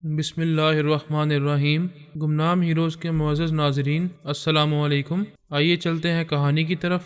बिस्मिल्लाहिर्रहमानिर्रहीम। गुमनाम हीरोज़ के मुअज़्ज़ज़ नाज़रीन, अस्सलामु अलैकुम। आइए चलते हैं कहानी की तरफ।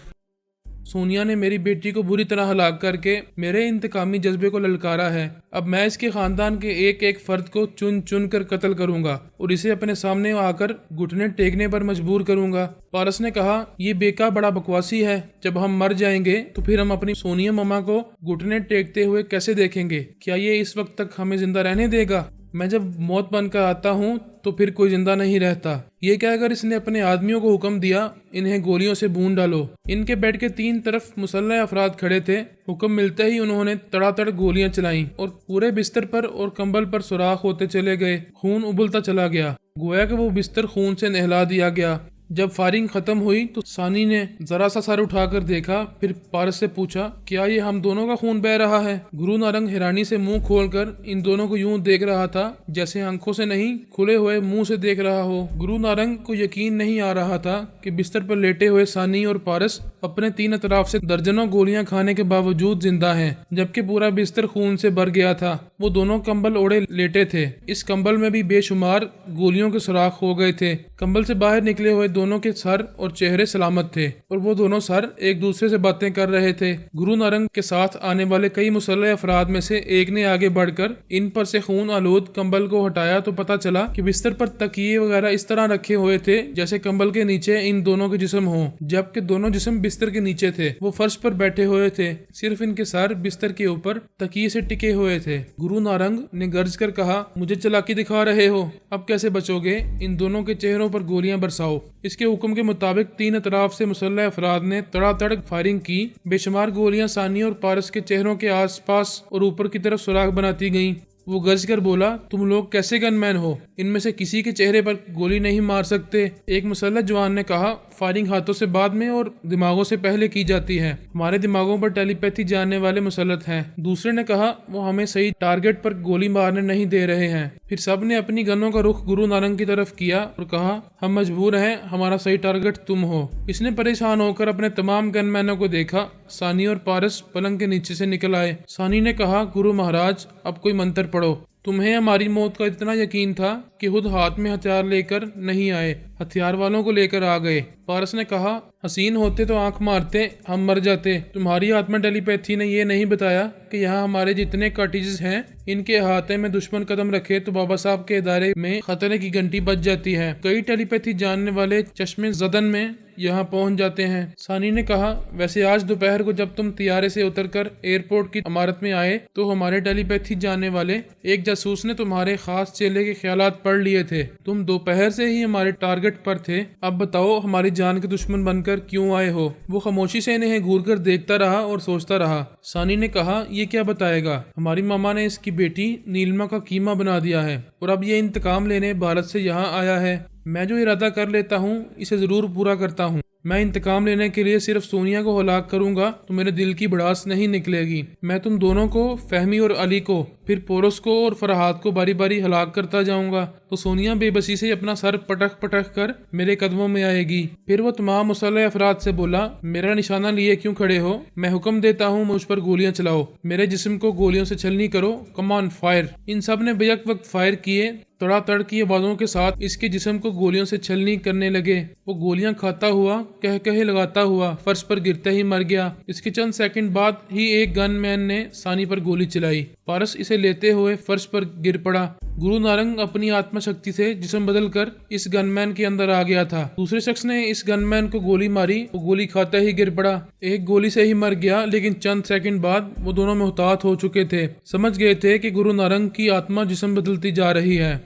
सोनिया ने मेरी बेटी को बुरी तरह हलाक करके मेरे इंतकामी जज्बे को ललकारा है। अब मैं इसके ख़ानदान के एक एक फ़र्द को चुन चुन कर कत्ल करूंगा और इसे अपने सामने आकर घुटने टेकने पर मजबूर करूंगा। पारस ने कहा, ये बेका बड़ा बकवासी है। जब हम मर जाएंगे तो फिर हम अपनी सोनिया ममा को घुटने टेकते हुए कैसे देखेंगे? क्या ये इस वक्त तक हमें जिंदा रहने देगा? मैं जब मौत बनकर आता हूँ तो फिर कोई जिंदा नहीं रहता। ये कहकर इसने अपने आदमियों को हुक्म दिया, इन्हें गोलियों से भून डालो। इनके बेड के तीन तरफ मुसल्लह अफराद खड़े थे। हुक्म मिलते ही उन्होंने तड़ातड़ गोलियां चलाईं और पूरे बिस्तर पर और कंबल पर सुराख होते चले गए। खून उबलता चला गया, गोया कि वो बिस्तर खून से नहला दिया गया। जब फायरिंग खत्म हुई तो सानी ने जरा सा सर उठाकर देखा, फिर पारस से पूछा, क्या ये हम दोनों का खून बह रहा है? गुरु नारंग हैरानी से मुंह खोलकर इन दोनों को यूं देख रहा था जैसे आंखों से नहीं, खुले हुए मुंह से देख रहा हो। गुरु नारंग को यकीन नहीं आ रहा था कि बिस्तर पर लेटे हुए सानी और पारस अपने तीन अतराफ से दर्जनों गोलियां खाने के बावजूद जिंदा हैं, जबकि पूरा बिस्तर खून से भर गया था। वो दोनों कंबल ओढ़े लेटे थे। इस कंबल में भी बेशुमार गोलियों के सुराख हो गए थे। कंबल से बाहर निकले हुए दोनों के सर और चेहरे सलामत थे और वो दोनों सर एक दूसरे से बातें कर रहे थे। गुरु नारंग के साथ आने वाले कई मुसल्लह अफराद में से एक ने आगे बढ़कर इन पर से खून आलूद कंबल को हटाया तो पता चला कि बिस्तर पर तकिए वगैरह इस तरह रखे हुए थे जैसे कंबल के नीचे इन दोनों के जिस्म हों, जबकि दोनों जिस्म बिस्तर के नीचे थे। वो फर्श पर बैठे हुए थे, सिर्फ इनके सर बिस्तर के ऊपर तकिए से टिके हुए थे। गुरु नारंग ने गर्ज कर कहा, मुझे चालाकी दिखा रहे हो, अब कैसे बचोगे? इन दोनों के चेहरों पर गोलियां बरसाओ। इसके हुक्म के मुताबिक तीन अतराफ से मुसल्लह अफराद ने तड़ातड़ फायरिंग की। बेशुमार गोलियां सानी और पारस के चेहरों के आसपास और ऊपर की तरफ सुराख बनाती गईं। वो गरज कर बोला, तुम लोग कैसे गनमैन हो? इनमें से किसी के चेहरे पर गोली नहीं मार सकते? एक मुसल्लह जवान ने कहा, फायरिंग हाथों से बाद में और दिमागों से पहले की जाती है। हमारे दिमागों पर टेलीपैथी जानने वाले मुसल्लत हैं। दूसरे ने कहा, वो हमें सही टारगेट पर गोली मारने नहीं दे रहे हैं। फिर सब ने अपनी गनों का रुख गुरु नारंग की तरफ किया और कहा, हम मजबूर हैं, हमारा सही टारगेट तुम हो। इसने परेशान होकर अपने तमाम गनमैनों को देखा। सानी और पारस पलंग के नीचे से निकल आए। सानी ने कहा, गुरु महाराज, अब कोई मंत्र पढ़ो। तुम्हें हमारी मौत का इतना यकीन था कि खुद हाथ में हथियार लेकर नहीं आए, हथियार वालों को लेकर आ गए। पारस ने कहा, हसीन होते तो आंख मारते, हम मर जाते। तुम्हारी आत्मा टेलीपैथी ने ये नहीं बताया कि यहाँ हमारे जितने कॉटेजेस हैं, इनके अहाते में दुश्मन कदम रखे तो बाबा साहब के इदारे में खतरे की घंटी बज जाती है। कई टेलीपैथी जानने वाले चश्मे जदन में यहाँ पहुँच जाते हैं। सानी ने कहा, वैसे आज दोपहर को जब तुम तियारे से उतरकर एयरपोर्ट की इमारत में आए तो हमारे टेलीपैथी जानने वाले एक जासूस ने तुम्हारे खास चेले के ख्यालात पढ़ लिए थे। तुम दोपहर से ही हमारे टारगेट पर थे। अब बताओ, हमारी जान के दुश्मन बनकर क्यों आए हो? वो खामोशी से इन्हें घूर कर देखता रहा और सोचता रहा। सानी ने कहा, ये क्या बताएगा? हमारी मामा ने इसकी बेटी नीलिमा का कीमा बना दिया है और अब ये इंतकाम लेने भारत से यहाँ आया है। मैं जो इरादा कर लेता हूँ इसे जरूर पूरा करता हूँ। मैं इंतकाम लेने के लिए सिर्फ सोनिया को हलाक करूंगा तो मेरे दिल की भड़ास नहीं निकलेगी। मैं तुम दोनों को, फहमी और अली को, फिर पोरस को और फरहाद को बारी बारी हलाक करता जाऊंगा तो सोनिया बेबसी से अपना सर पटक पटक कर मेरे कदमों में आएगी। फिर वो तमाम मुसल्लह अफराद से बोला, मेरा निशाना लिए क्यों खड़े हो? मैं हुक्म देता हूँ, मुझ पर गोलियां चलाओ, मेरे जिस्म को गोलियों से छलनी करो, कम ऑन फायर। इन सब ने बेयक वक्त फायर किए। तड़ातड़ की आवाजों के साथ इसके जिस्म को गोलियों से छलनी करने लगे। वो गोलियां खाता हुआ, कह कहे लगाता हुआ फर्श पर गिरते ही मर गया। इसके चंद सेकंड बाद ही एक गनमैन ने सानी पर गोली चलाई। पारस इसे लेते हुए फर्श पर गिर पड़ा। गुरु नारंग अपनी आत्मा शक्ति से जिस्म बदलकर इस गनमैन के अंदर आ गया था। दूसरे शख्स ने इस गनमैन को गोली मारी, वो गोली खाता ही गिर पड़ा। एक गोली से ही मर गया, लेकिन चंद सेकंड बाद वो दोनों मुहतात हो चुके थे। समझ गए थे कि गुरु नारंग की आत्मा जिस्म बदलती जा रही है।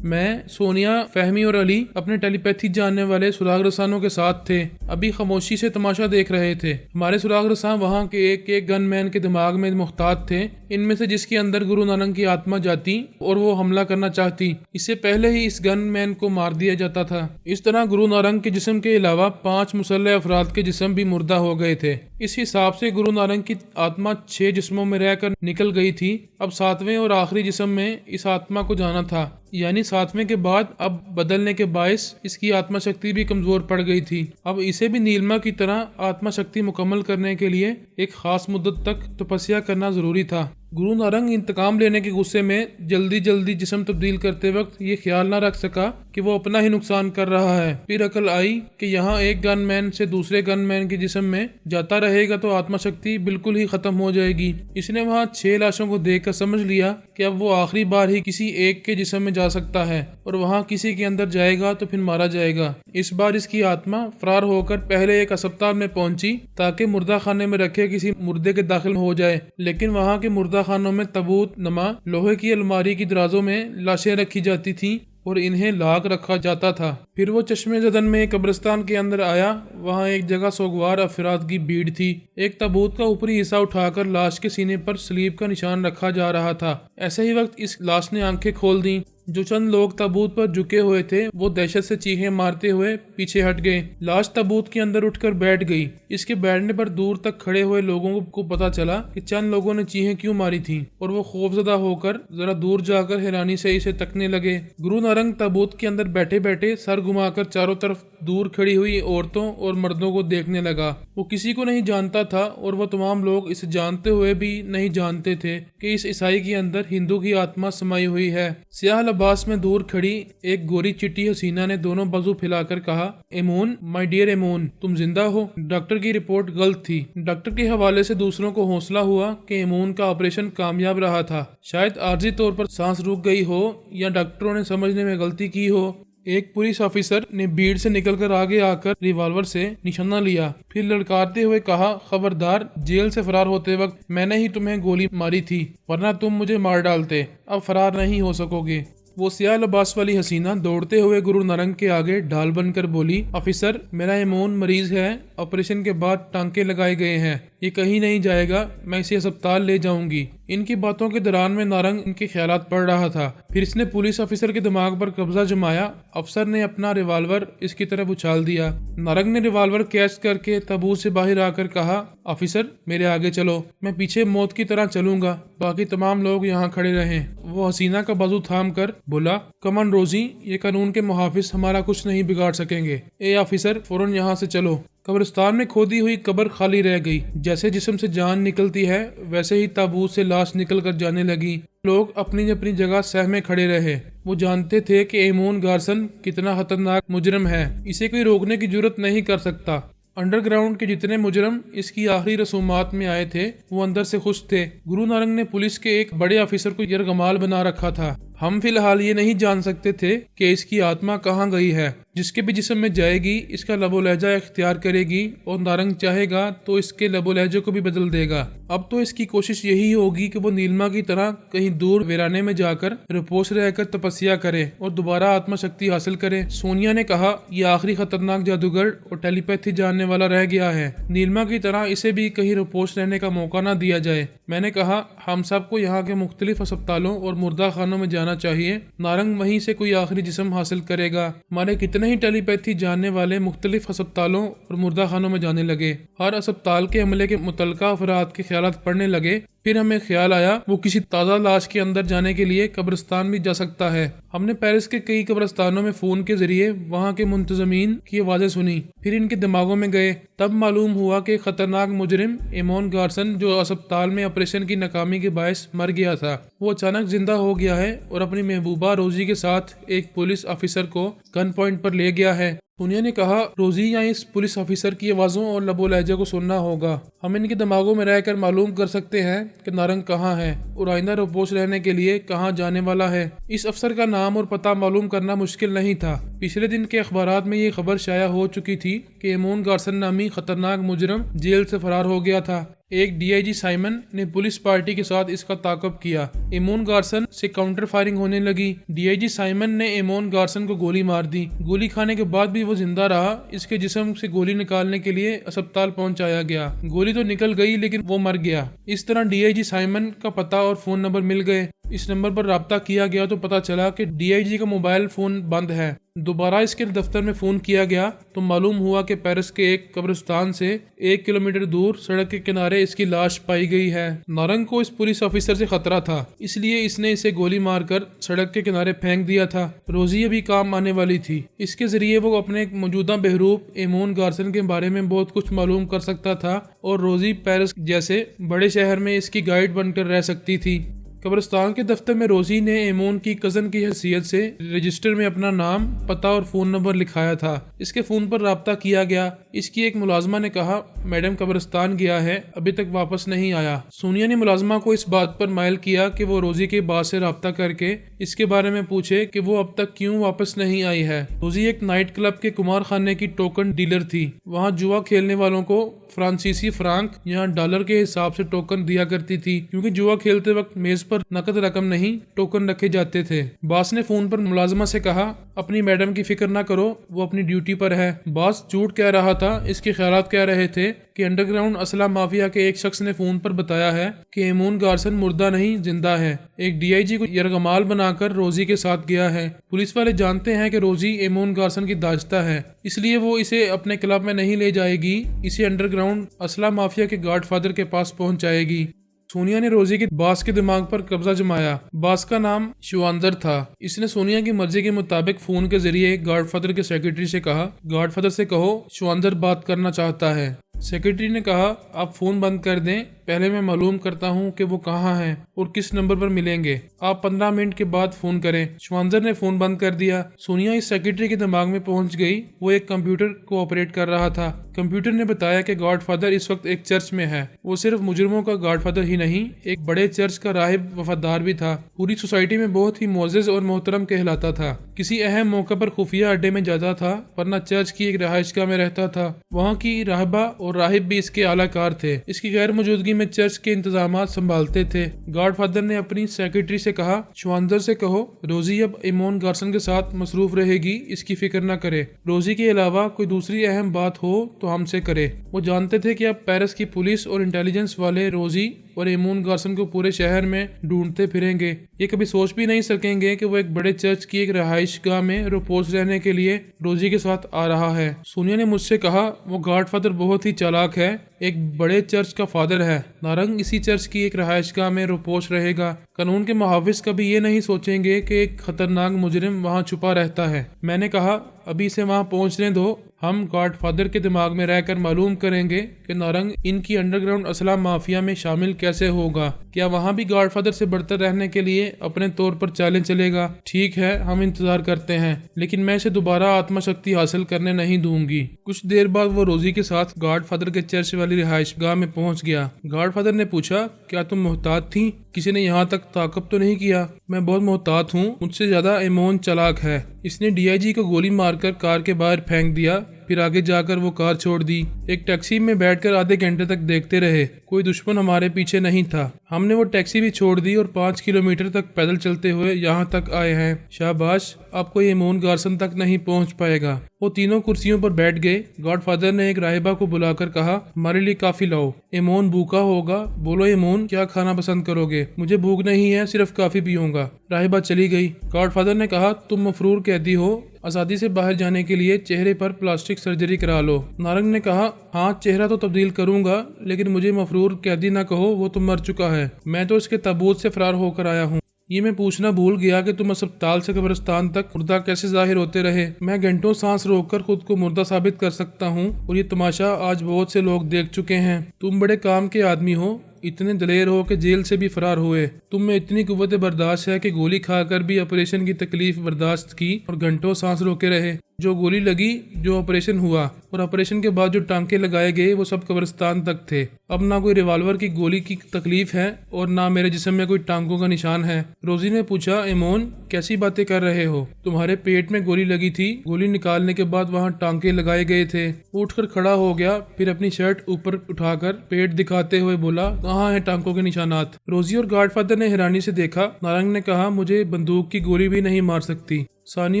मैं, सोनिया, फहमी और अली अपने टेलीपैथी जानने वाले सुराग रसानों के साथ थे। अभी खामोशी से तमाशा देख रहे थे। हमारे सुराग रसां वहाँ के एक एक गनमैन के दिमाग में मुख्तात थे, इनमें से जिसके अंदर गुरु नानक की आत्मा जाती और वो हमला करना चाहती। इससे पहले ही इस गनमैन को मार दिया जाता था। इस तरह गुरु नानक के जिस्म के अलावा 5 मुसल्लह अफराद के जिस्म भी मुर्दा हो गए थे। इस हिसाब से गुरु नानक की आत्मा 6 जिस्मों में रहकर निकल गई थी। अब 7वें और आखिरी जिस्म में इस आत्मा को जाना था, यानी 7वें के बाद अब बदलने के बायस इसकी आत्मा शक्ति भी कमजोर पड़ गई थी। अब इसे भी नीलिमा की तरह आत्मा शक्ति मुकम्मल करने के लिए एक खास मुद्दत तक तपस्या करना जरूरी था। गुरु नारंग इंतकाम लेने के गुस्से में जल्दी जल्दी जिस्म तब्दील करते वक्त ये ख्याल ना रख सका कि वो अपना ही नुकसान कर रहा है। फिर अकल आई कि यहाँ एक गनमैन से दूसरे गनमैन के जिस्म में जाता रहेगा तो आत्मशक्ति बिल्कुल ही खत्म हो जाएगी। इसने वहाँ 6 लाशों को देखकर समझ लिया कि अब वो आखिरी बार ही किसी एक के जिस्म में जा सकता है और वहाँ किसी के अंदर जाएगा तो फिर मारा जाएगा। इस बार इसकी आत्मा फरार होकर पहले एक अस्पताल में पहुंची ताकि मुर्दा खाने में रखे किसी मुर्दे के दाखिल हो जाए, लेकिन वहाँ के मुर्दा खानों में तबूत नमा लोहे की अलमारी की दराजों में लाशें रखी जाती थीं और इन्हें लाक रखा जाता था। फिर वो चश्मे जदन में एक कब्रिस्तान के अंदर आया। वहाँ एक जगह सोगवार अफराद की भीड़ थी। एक ताबूत का ऊपरी हिस्सा उठाकर लाश के सीने पर सलीब का निशान रखा जा रहा था। ऐसे ही वक्त इस लाश ने आंखें खोल दी। जो चंद लोग ताबूत पर झुके हुए थे वो दहशत से चीखें मारते हुए पीछे हट गए। लाश ताबूत के अंदर उठकर बैठ गई। इसके बैठने पर दूर तक खड़े हुए लोगों को पता चला कि चंद लोगों ने चीखें क्यों मारी थीं और वो खौफजदा होकर जरा दूर जाकर हैरानी से इसे तकने लगे। गुरु नारंग ताबूत के अंदर बैठे बैठे सर घुमाकर चारों तरफ दूर खड़ी हुई औरतों और मर्दों को देखने लगा। वो किसी को नहीं जानता था और वो तमाम लोग इसे जानते हुए भी नहीं जानते थे कि इस ईसाई के अंदर हिंदू की आत्मा समाई हुई है। स्याह लिबास में दूर खड़ी एक गोरी चिट्टी हसीना ने दोनों बाजू फैलाकर कहा, एमोन, माय डियर एमोन, तुम जिंदा हो। डॉक्टर की रिपोर्ट गलत थी। डॉक्टर के हवाले से दूसरों को हौसला हुआ कि एमोन का ऑपरेशन कामयाब रहा था। शायद आर्जी तौर पर सांस रुक गई हो या डॉक्टरों ने समझने में गलती की हो। एक पुलिस ऑफिसर ने भीड़ से निकलकर आगे आकर रिवॉल्वर से निशाना लिया, फिर लड़काते हुए कहा, खबरदार, जेल से फरार होते वक्त मैंने ही तुम्हें गोली मारी थी, वरना तुम मुझे मार डालते। अब फरार नहीं हो सकोगे। वो स्याह लिबास वाली हसीना दौड़ते हुए गुरु नारंग के आगे ढाल बनकर बोली, ऑफिसर, मेरा एमोन मरीज है, ऑपरेशन के बाद टांके लगाए गए हैं, ये कहीं नहीं जाएगा, मैं इसे अस्पताल ले जाऊंगी। इनकी बातों के दौरान में नारंग इनके ख्यालात पढ़ रहा था। फिर इसने पुलिस ऑफिसर के दिमाग पर कब्जा जमाया। अफसर ने अपना रिवॉल्वर इसकी तरफ उछाल दिया। नारंग ने रिवॉल्वर कैच करके ताबूत से बाहर आकर कहा, ऑफिसर, मेरे आगे चलो, मैं पीछे मौत की तरह चलूंगा, बाकी तमाम लोग यहाँ खड़े रहें। वो हसीना का बाजू थाम कर बोला, कमन रोजी, ये कानून के मुहाफिज हमारा कुछ नहीं बिगाड़ सकेंगे। ए ऑफिसर, फौरन यहाँ से चलो। कब्रिस्तान में खोदी हुई कब्र खाली रह गई। जैसे जिस्म से जान निकलती है वैसे ही ताबूत से लाश निकल कर जाने लगी। लोग अपनी अपनी जगह सहमे खड़े रहे। वो जानते थे कि एमोन गार्सन कितना खतरनाक मुजरिम है, इसे कोई रोकने की जरूरत नहीं कर सकता। अंडरग्राउंड के जितने मुजरम इसकी आखिरी रसूमात में आए थे वो अंदर से खुश थे। गुरु नारंग ने पुलिस के एक बड़े ऑफिसर को यरगमाल बना रखा था। हम फिलहाल ये नहीं जान सकते थे कि इसकी आत्मा कहाँ गई है। जिसके भी जिस्म में जाएगी इसका लबो लहजा इख्तियार करेगी और नारंग चाहेगा तो इसके लबो लहजे को भी बदल देगा। अब तो इसकी कोशिश यही होगी कि वो नीलमा की तरह कहीं दूर वीराने में जाकर रिपोस रहकर तपस्या करे और दोबारा आत्मा शक्ति हासिल करे। सोनिया ने कहा, यह आखिरी खतरनाक जादूगर और टेलीपैथी जानने वाला रह गया है। नीलमा की तरह इसे भी कहीं रिपोस रहने का मौका ना दिया जाए। मैंने कहा, हम सबको यहाँ के मुख्तलिफ अस्पतालों और मुर्दा खानों में जाना चाहिए। नारंग वहीं से कोई आखिरी जिस्म हासिल करेगा। हमारे कितने ही टेलीपैथी जानने वाले मुख्तलिफ अस्पतालों और मुर्दा खानों में जाने लगे। हर अस्पताल के अमले के मुतलका अफराद के ख्यालात पढ़ने लगे। फिर हमें ख्याल आया वो किसी ताज़ा लाश के अंदर जाने के लिए कब्रिस्तान भी जा सकता है। हमने पेरिस के कई कब्रिस्तानों में फ़ोन के जरिए वहाँ के मुंतजमीन की आवाज़ें सुनी। फिर इनके दिमागों में गए। तब मालूम हुआ कि खतरनाक मुजरिम एमोन गार्सन जो अस्पताल में ऑपरेशन की नाकामी के बायस मर गया था, वो अचानक जिंदा हो गया है और अपनी महबूबा रोजी के साथ एक पुलिस ऑफिसर को गन पॉइंट पर ले गया है। सोनिया ने कहा, रोजी या इस पुलिस ऑफिसर की आवाज़ों और लबो लहजे को सुनना होगा। हम इनके दिमागों में रहकर मालूम कर सकते हैं कि नारंग कहाँ है और आइंदा रिपोस रहने के लिए कहाँ जाने वाला है। इस अफसर का नाम और पता मालूम करना मुश्किल नहीं था। पिछले दिन के अखबारात में ये खबर शाया हो चुकी थी कि एमोन गार्सन नामी खतरनाक मुजरिम जेल से फरार हो गया था। एक डीआईजी साइमन ने पुलिस पार्टी के साथ इसका ताक़ब किया। एमोन गार्सन से काउंटर फायरिंग होने लगी। डीआईजी साइमन ने एमोन गार्सन को गोली मार दी। गोली खाने के बाद भी वो जिंदा रहा। इसके जिस्म से गोली निकालने के लिए अस्पताल पहुंचाया गया। गोली तो निकल गई लेकिन वो मर गया। इस तरह डीआईजी साइमन का पता और फोन नंबर मिल गए। इस नंबर पर राब्ता किया गया तो पता चला कि डीआईजी का मोबाइल फोन बंद है। दोबारा इसके दफ्तर में फ़ोन किया गया तो मालूम हुआ कि पेरिस के एक कब्रिस्तान से 1 किलोमीटर दूर सड़क के किनारे इसकी लाश पाई गई है। नारंग को इस पुलिस ऑफिसर से खतरा था, इसलिए इसने इसे गोली मारकर सड़क के किनारे फेंक दिया था। रोजी अभी काम आने वाली थी। इसके जरिए वो अपने मौजूदा बहरूप एमोन गार्सन के बारे में बहुत कुछ मालूम कर सकता था और रोजी पेरिस जैसे बड़े शहर में इसकी गाइड बनकर रह सकती थी। कब्रिस्तान के दफ्तर में रोजी ने एमोन की कज़न की हैसियत से रजिस्टर में अपना नाम, पता और फ़ोन नंबर लिखाया था। इसके फ़ोन पर रब्ता किया गया। इसकी एक मुलाजमा ने कहा, मैडम कब्रिस्तान गया है, अभी तक वापस नहीं आया। सोनिया ने मुलाजमा को इस बात पर माइल किया कि वो रोजी के बास से रब्ता करके इसके बारे में पूछे कि वो अब तक क्यों वापस नहीं आई है। रोजी एक नाइट क्लब के कुमार खाने की टोकन डीलर थी। वहाँ जुआ खेलने वालों को फ्रांसीसी फ्रांक या डॉलर के हिसाब से टोकन दिया करती थी, क्योंकि जुआ खेलते वक्त मेज पर नकद रकम नहीं टोकन रखे जाते थे। बास ने फोन पर मुलाजमा से कहा, अपनी मैडम की फिक्र ना करो, वो अपनी ड्यूटी पर है। बास झूठ कह रहा था। इसके ख्यालात कह रहे थे कि अंडरग्राउंड असला माफिया के एक शख्स ने फोन पर बताया है कि एमोन गार्सन मुर्दा नहीं जिंदा है। एक डीआईजी को यरगमाल बनाकर रोजी के साथ गया है। पुलिस वाले जानते हैं कि रोजी एमोन गार्सन की दाश्ता है, इसलिए वो इसे अपने क्लब में नहीं ले जाएगी, इसे अंडरग्राउंड असला माफिया के गॉडफादर के पास पहुंचाएगी। सोनिया ने रोजी के बास के दिमाग पर कब्जा जमाया। बास का नाम शुआंदर था। इसने सोनिया की मर्जी के मुताबिक फोन के जरिए गॉडफादर के सेक्रेटरी से कहा, गॉडफादर से कहो शुआंदर बात करना चाहता है। सेक्रेटरी ने कहा, आप फोन बंद कर दें, पहले मैं मालूम करता हूं कि वो कहां हैं और किस नंबर पर मिलेंगे। आप 15 मिनट के बाद फोन करें। शुआंदर ने फोन बंद कर दिया। सोनिया इस सेक्रेटरी के दिमाग में पहुंच गई। वो एक कंप्यूटर को ऑपरेट कर रहा था। कंप्यूटर ने बताया कि गॉडफादर इस वक्त एक चर्च में है। वो सिर्फ मुजरिमों का गॉडफादर ही नहीं, एक बड़े चर्च का राहिब वफादार भी था। पूरी सोसाइटी में बहुत ही मोअज़्ज़ज़ और मोहतरम कहलाता था। किसी अहम मौके पर खुफिया अड्डे में जाता था, वरना चर्च की एक रहायशगाह में रहता था। वहाँ की राहबा और राहिब भी इसके आलाकार थे। इसकी गैर मौजूदगी में चर्च के इंतजाम संभालते थे। गॉडफादर ने अपनी सेक्रेटरी से कहा, शुआंदर से कहो रोजी अब एमोन गार्सन के साथ मसरूफ रहेगी, इसकी फिक्र न करे। रोजी के अलावा कोई दूसरी अहम बात हो तो हमसे करे। वो जानते थे कि अब पेरिस की पुलिस और इंटेलिजेंस वाले रोजी और एमोन गार्सन को पूरे शहर में ढूंढते फिरेंगे। ये कभी सोच भी नहीं सकेंगे कि वो एक बड़े चर्च की एक रहायशगाह में रोपोज रहने के लिए रोजी के साथ आ रहा है। सोनिया ने मुझसे कहा, वो गॉडफादर बहुत ही चालाक है, एक बड़े चर्च का फादर है। नारंग इसी चर्च की एक रहायशगाह में रोपोश रहेगा। कानून के मुहाफिज कभी ये नहीं सोचेंगे कि एक खतरनाक मुजरिम वहाँ छुपा रहता है। मैंने कहा, अभी इसे वहाँ पहुँचने दो, हम गॉडफादर के दिमाग में रहकर मालूम करेंगे कि नारंग इनकी अंडरग्राउंड असला माफिया में शामिल कैसे होगा। क्या वहाँ भी गॉडफादर से बढ़तर रहने के लिए अपने तौर पर चालें चलेगा? ठीक है, हम इंतजार करते हैं, लेकिन मैं इसे दोबारा आत्मशक्ति हासिल करने नहीं दूंगी। कुछ देर बाद वो रोजी के साथ गॉडफादर के चर्च वाली रिहायशगाह में पहुंच गया। गॉडफादर ने पूछा, क्या तुम मोहतात थी? किसी ने यहाँ तक ताकब तो नहीं किया? मैं बहुत मोहतात हूँ, मुझसे ज्यादा एमोन चालाक है। इसने डीआईजी को गोली मारकर कार के बाहर फेंक दिया, फिर आगे जाकर वो कार छोड़ दी। एक टैक्सी में बैठकर आधे घंटे तक देखते रहे। कोई दुश्मन हमारे पीछे नहीं था। हमने वो टैक्सी भी छोड़ दी और 5 किलोमीटर तक पैदल चलते हुए यहाँ तक आए हैं। शाबाश, अब कोई एमोन गार्सन तक नहीं पहुँच पाएगा। वो तीनों कुर्सियों पर बैठ गए। गॉडफादर ने एक राहिबा को बुलाकर कहा, हमारे लिए काफी लाओ, एमोन भूखा होगा। बोलो एमोन, क्या खाना पसंद करोगे? मुझे भूख नहीं है, सिर्फ काफी पीऊंगा। राहिबा चली गई। गॉडफादर ने कहा, तुम मफरूर कैदी हो, आज़ादी से बाहर जाने के लिए चेहरे पर प्लास्टिक सर्जरी करा लो। नारंग ने कहा, हाँ चेहरा तो तब्दील करूंगा, लेकिन मुझे मफरूर कैदी ना कहो, वो तो मर चुका है। मैं तो इसके ताबूत से फरार होकर आया हूँ। ये मैं पूछना भूल गया कि तुम अस्पताल से कब्रिस्तान तक मुर्दा कैसे जाहिर होते रहे। मैं घंटों सांस रोककर खुद को मुर्दा साबित कर सकता हूँ और ये तमाशा आज बहुत से लोग देख चुके हैं। तुम बड़े काम के आदमी हो, इतने दलेर हो कि जेल से भी फरार हुए। तुम में इतनी कुव्वत बर्दाश्त है कि गोली खाकर भी ऑपरेशन की तकलीफ बर्दाश्त की और घंटों सांस रोके रहे। जो गोली लगी, जो ऑपरेशन हुआ और ऑपरेशन के बाद जो टांके लगाए गए, वो सब कब्रिस्तान तक थे। अब ना कोई रिवॉल्वर की गोली की तकलीफ है और ना मेरे जिस्म में कोई टांकों का निशान है। रोजी ने पूछा, एमोन कैसी बातें कर रहे हो? तुम्हारे पेट में गोली लगी थी, गोली निकालने के बाद वहाँ टांके लगाए गए थे। उठकर खड़ा हो गया, फिर अपनी शर्ट ऊपर उठाकर पेट दिखाते हुए बोला, कहाँ है टांकों के निशानात? रोजी और गॉडफादर ने हैरानी से देखा। नारंग ने कहा, मुझे बंदूक की गोली भी नहीं मार सकती। सानी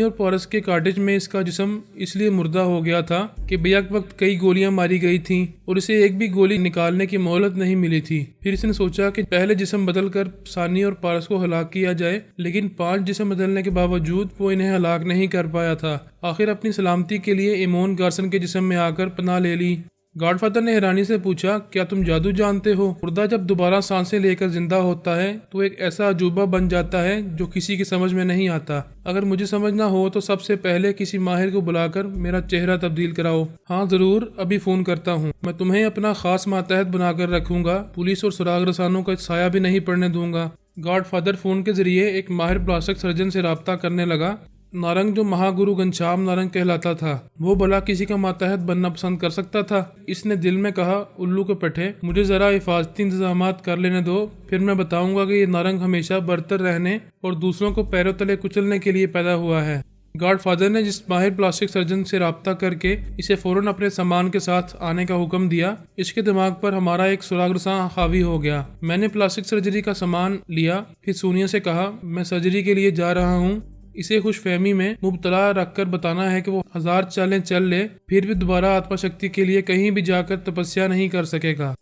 और पोरस के कॉटेज में इसका जिस्म इसलिए मुर्दा हो गया था कि बेहक वक्त कई गोलियां मारी गई थीं और इसे एक भी गोली निकालने की मोहलत नहीं मिली थी। फिर इसने सोचा कि पहले जिस्म बदल कर सानी और पोरस को हलाक किया जाए, लेकिन 5 जिस्म बदलने के बावजूद वो इन्हें हलाक नहीं कर पाया था। आखिर अपनी सलामती के लिए इमोन गार्सन के जिस्म में आकर पनाह ले ली। गॉडफादर ने हैरानी से पूछा, क्या तुम जादू जानते हो? मुर्दा जब दोबारा सांसें लेकर जिंदा होता है तो एक ऐसा अजूबा बन जाता है जो किसी की समझ में नहीं आता। अगर मुझे समझना हो तो सबसे पहले किसी माहिर को बुलाकर मेरा चेहरा तब्दील कराओ। हाँ जरूर, अभी फोन करता हूँ। मैं तुम्हें अपना खास मातहत बनाकर रखूंगा। पुलिस और सुराग रसानों का साया भी नहीं पड़ने दूंगा। गॉडफादर फोन के जरिए एक माहिर प्लास्टिक सर्जन से रब्ता करने लगा। नारंग, जो महागुरु घनश्याम नारंग कहलाता था, वो भला किसी का मातहत बनना पसंद कर सकता था? इसने दिल में कहा, उल्लू के पठे, मुझे जरा हिफाजती इंतजामात कर लेने दो, फिर मैं बताऊंगा कि ये नारंग हमेशा बरतर रहने और दूसरों को पैरों तले कुचलने के लिए पैदा हुआ है। गॉडफादर ने जिस माहिर प्लास्टिक सर्जन से रब्ता करके इसे फौरन अपने सामान के साथ आने का हुक्म दिया, इसके दिमाग पर हमारा एक सुरागरसा हावी हो गया। मैंने प्लास्टिक सर्जरी का सामान लिया, फिर सोनिया से कहा, मैं सर्जरी के लिए जा रहा हूँ। इसे खुशफहमी में मुब्तला रखकर बताना है कि वो 1000 चालें चल ले, फिर भी दोबारा आत्मशक्ति के लिए कहीं भी जाकर तपस्या नहीं कर सकेगा।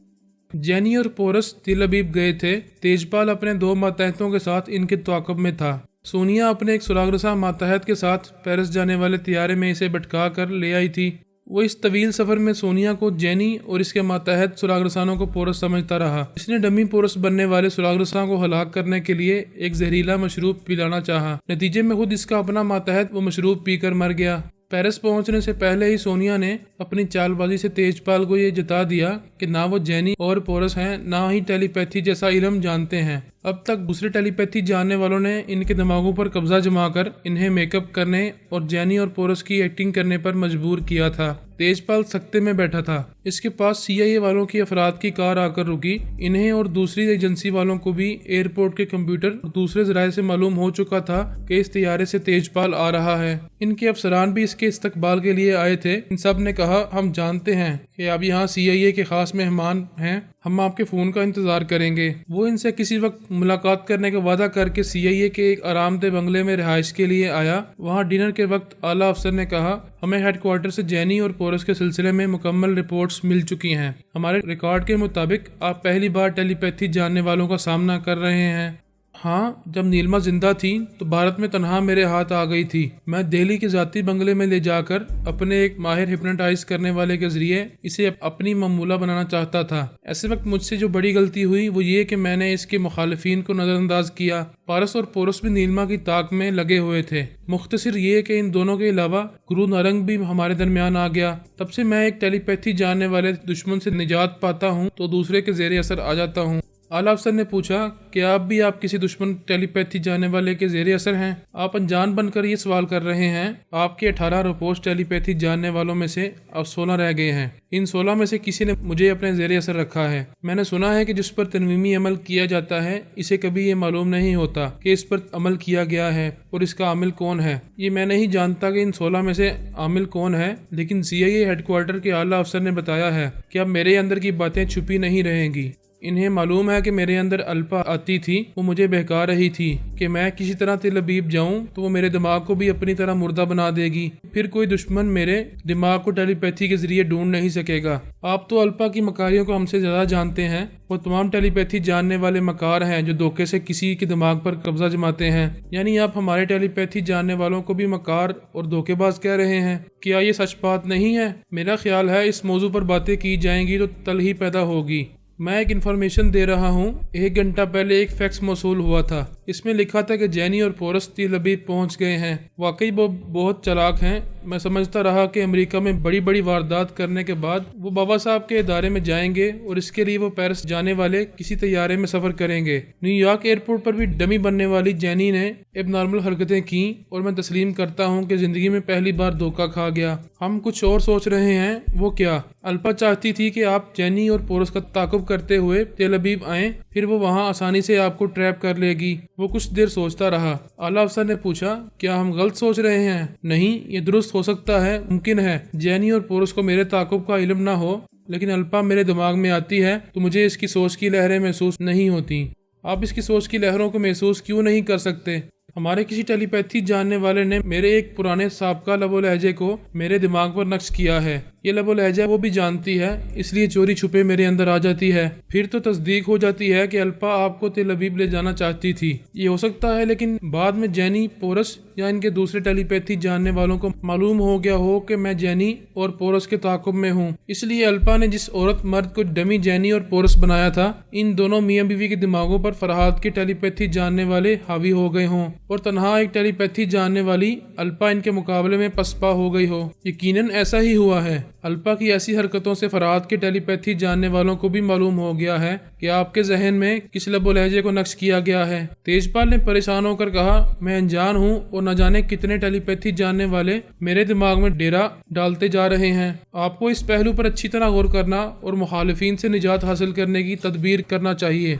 जैनी और पोरस तिल अबीब गए थे। तेजपाल अपने 2 मातहतों के साथ इनके ताक़ुब में था। सोनिया अपने एक सुरागरसा मातहत के साथ पेरिस जाने वाले तियारे में इसे भटका कर ले आई थी। वो इस तवील सफर में सोनिया को जैनी और इसके मातहत सुरागरसानों को पोरस समझता रहा। इसने डमी पोरस बनने वाले सुरागरसानों को हलाक करने के लिए एक जहरीला मशरूब पिलाना चाहा। नतीजे में खुद इसका अपना मातहत वो मशरूब पीकर मर गया। पेरिस पहुंचने से पहले ही सोनिया ने अपनी चालबाजी से तेजपाल को ये जता दिया कि ना वो जैनी और पोरस हैं, ना ही टेलीपैथी जैसा इल्म जानते हैं। अब तक दूसरे टेलीपैथी जानने वालों ने इनके दिमागों पर कब्जा जमाकर इन्हें मेकअप करने और जैनी और पोरस की एक्टिंग करने पर मजबूर किया था। तेजपाल सख्ते में बैठा था। इसके पास CIA वालों की अफराद की कार आकर रुकी। इन्हें और दूसरी एजेंसी वालों को भी एयरपोर्ट के कंप्यूटर और दूसरे जराये से मालूम हो चुका था कि इस तैयारे से तेजपाल आ रहा है। इनके अफसरान भी इसके इस्तकबाल के लिए आए थे। इन सब ने कहा, हम जानते हैं कि आप यहाँ CIA के खास मेहमान हैं, हम आपके फ़ोन का इंतज़ार करेंगे। वो इनसे किसी वक्त मुलाकात करने का वादा करके CIA के एक आरामदेह बंगले में रिहाइश के लिए आया। वहाँ डिनर के वक्त आला अफसर ने कहा, हमें हेडक्वार्टर से जैनी और पोरस के सिलसिले में मुकम्मल रिपोर्ट्स मिल चुकी हैं। हमारे रिकॉर्ड के मुताबिक आप पहली बार टेलीपैथी जानने वालों का सामना कर रहे हैं। हाँ, जब नीलमा जिंदा थी तो भारत में तनहा मेरे हाथ आ गई थी। मैं दिल्ली के जाती बंगले में ले जाकर अपने एक माहिर हिप्नोटाइज करने वाले के जरिए इसे अपनी ममूला बनाना चाहता था। ऐसे वक्त मुझसे जो बड़ी गलती हुई वो ये कि मैंने इसके मुखालिफिन को नजरअंदाज किया। पारस और पोरस भी नीलमा की ताक में लगे हुए थे। मुख्तसर ये कि इन दोनों के अलावा गुरु नारंग भी हमारे दरमियान आ गया। तब से मैं एक टेलीपैथी जानने वाले दुश्मन से निजात पाता हूँ तो दूसरे के जेर असर आ जाता हूँ। आला अफसर ने पूछा, क्या आप किसी दुश्मन टेलीपैथी जानने वाले के जेर असर हैं? आप अनजान बनकर ये सवाल कर रहे हैं। आपके 18 रिपोर्ट टेलीपैथी जानने वालों में से अब 16 रह गए हैं। इन 16 में से किसी ने मुझे अपने जेर असर रखा है। मैंने सुना है कि जिस पर तनवीमी अमल किया जाता है इसे कभी ये मालूम नहीं होता कि इस पर अमल किया गया है और इसका आमिल कौन है। ये मैं नहीं जानता कि इन 16 में से आमिल कौन है, लेकिन CIA हेडक्वार्टर के आला अफसर ने बताया है कि अब मेरे अंदर की बातें छुपी नहीं रहेंगी। इन्हें मालूम है कि मेरे अंदर अल्पा आती थी, वो मुझे बहका रही थी कि मैं किसी तरह तिल अबीब जाऊं तो वो मेरे दिमाग को भी अपनी तरह मुर्दा बना देगी। फिर कोई दुश्मन मेरे दिमाग को टेलीपैथी के जरिए ढूंढ नहीं सकेगा। आप तो अल्पा की मकारियों को हमसे ज्यादा जानते हैं। वो तमाम टेलीपैथी जानने वाले मकार हैं जो धोखे से किसी के दिमाग पर कब्जा जमाते हैं। यानी आप हमारे टेलीपैथी जानने वालों को भी मकार और धोखेबाज कह रहे हैं। क्या ये सच बात नहीं है? मेरा ख्याल है इस मौजू पर बातें की जाएंगी तो तल ही पैदा होगी। मैं एक इन्फॉर्मेशन दे रहा हूँ। 1 घंटा पहले एक फैक्स मौसूल हुआ था। इसमें लिखा था कि जैनी और पोरस तिल अबीब पहुँच गए हैं। वाकई वो बहुत चालाक हैं। मैं समझता रहा कि अमेरिका में बड़ी बड़ी वारदात करने के बाद वो बाबा साहब के इदारे में जाएंगे और इसके लिए वो पेरिस जाने वाले किसी तैयारे में सफर करेंगे। न्यूयॉर्क एयरपोर्ट पर भी डमी बनने वाली जैनी ने एबनॉर्मल हरकतें की और मैं तस्लीम करता हूँ कि जिंदगी में पहली बार धोखा खा गया। हम कुछ और सोच रहे हैं। वो क्या? अल्पा चाहती थी कि आप जैनी और पोरस का ताकुब करते हुए तेल अबीब आएं, फिर वो वहाँ आसानी से आपको ट्रैप कर लेगी। वो कुछ देर सोचता रहा। आला अफसर ने पूछा, क्या हम गलत सोच रहे हैं? नहीं, ये दुरुस्त हो सकता है, मुमकिन है जैनी और पोरस को मेरे ताकुब का इल्म ना हो, लेकिन अल्पा मेरे दिमाग में आती है तो मुझे इसकी सोच की लहरें महसूस नहीं होती। आप इसकी सोच की लहरों को महसूस क्यों नहीं कर सकते? हमारे किसी टेलीपैथी जानने वाले ने मेरे एक पुराने साबका लबो लहजे को मेरे दिमाग पर नक्श किया है। ये लबो लहजा वो भी जानती है, इसलिए चोरी छुपे मेरे अंदर आ जाती है। फिर तो तस्दीक हो जाती है कि अल्पा आपको तेल अबीब ले जाना चाहती थी। ये हो सकता है, लेकिन बाद में जैनी, पोरस या इनके दूसरे टेलीपैथी जानने वालों को मालूम हो गया हो कि मैं जैनी और पोरस के ताक़ुब में हूँ। इसलिए अल्पा ने जिस औरत मर्द को डमी जैनी और पोरस बनाया था, इन दोनों मियाँ बीवी के दिमागों पर फरहाद के टेलीपैथी जानने वाले हावी हो गए हों और तनहा एक टेलीपैथी जानने वाली अल्पा इनके मुकाबले में पसपा हो गई हो। यकीनन ऐसा ही हुआ है। अल्पा की ऐसी हरकतों से फरहाद के टेलीपैथी जानने वालों को भी मालूम हो गया है कि आपके जहन में किस लबो लहजे को नक्श किया गया है। तेजपाल ने परेशान होकर कहा, मैं अनजान हूँ और न जाने कितने टेलीपैथी जानने वाले मेरे दिमाग में डेरा डालते जा रहे हैं। आपको इस पहलू पर अच्छी तरह गौर करना और मुखालिफिन से निजात हासिल करने की तदबीर करना चाहिए।